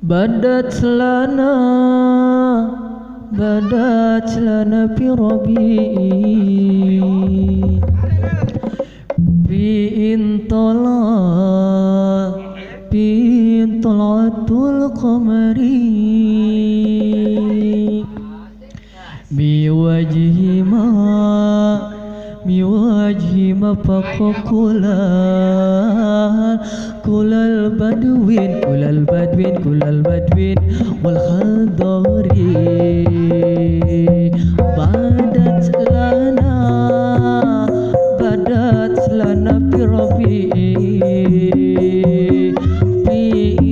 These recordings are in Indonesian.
badat lana fi rabi'i fi intalatul qamari mi wajhi ma faqa kulal badwin wal khadari badat lana fi rabi'i fi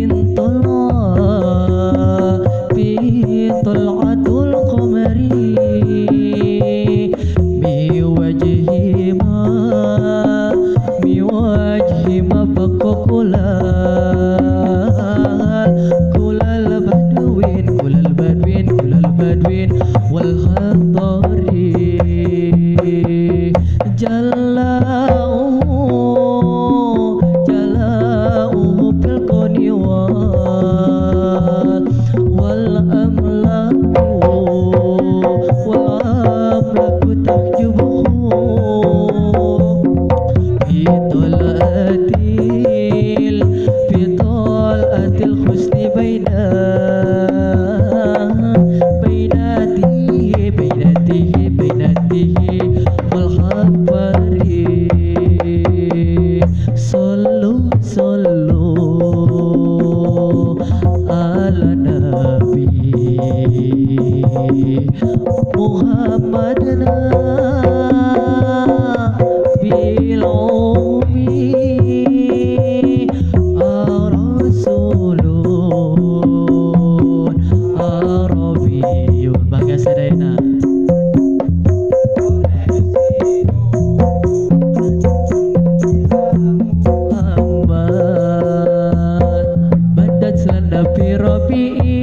intalatul qamari mi wajhi ma faqa kulal badwin wal khadari jala'u fil koni wal amlaku tahjubuhu fi tolatil husni bainatihi wal khabari sallu ala nabi Muhammadin bil ummi rasulun arabiyyun bangga sadayana badat lana fi rabi'i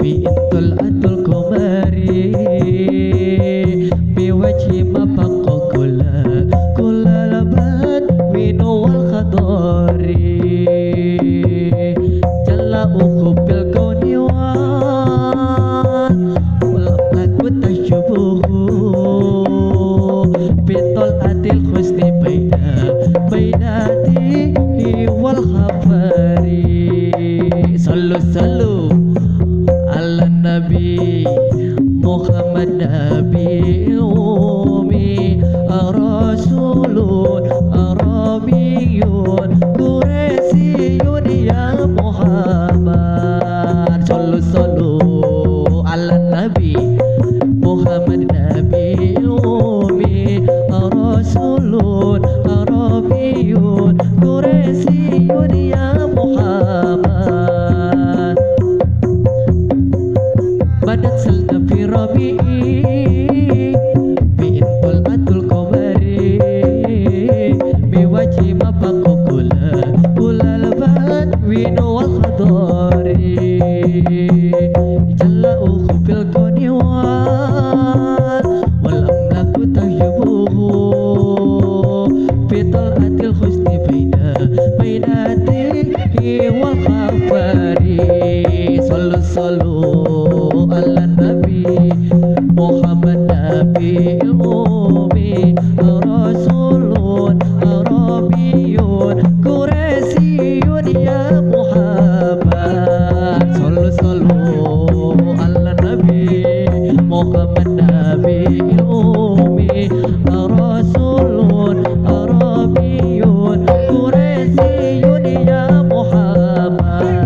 fi intalatul qamari mi wajhi ma faqa kulal badwin wal khadari jala'u fil koni wal amlaku tahjubuhu fi tolatil husni bainatihi wal khabari sallu ala nabi Muhammad nabi ummi rasulun arabiyyun quraisiyun ya Muhammad sallu ala nabi Muhammad nabi ummi rasulun arabiyyun quraisiyun ya Muhammad badat lana fi rabi'i fi intalatul qamari mi wajhi ma faqa kulal badwin wal khadari jala'u fil koni wal amlaku tahjubuhu fi tolatil husni bainatihi wal khabari sallu ala nabi Muhammad nabi ummi rasulun arabiyyun quraisiyun ya Muhammad sallu ala nabi Muhammad nabi ummi rasulun arabiyyun quraisiyun ya Muhammad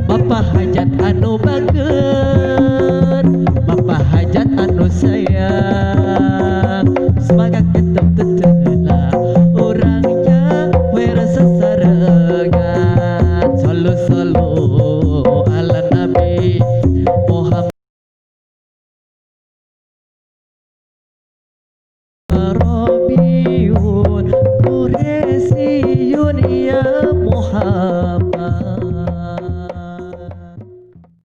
Bapak hajat anu bageun Bapak hajat anu sayang semoga ketep tetela orangnya wera sesarengan sallu ala nabi Muhammad Arabiyyun Quraisiyun ya Muhammad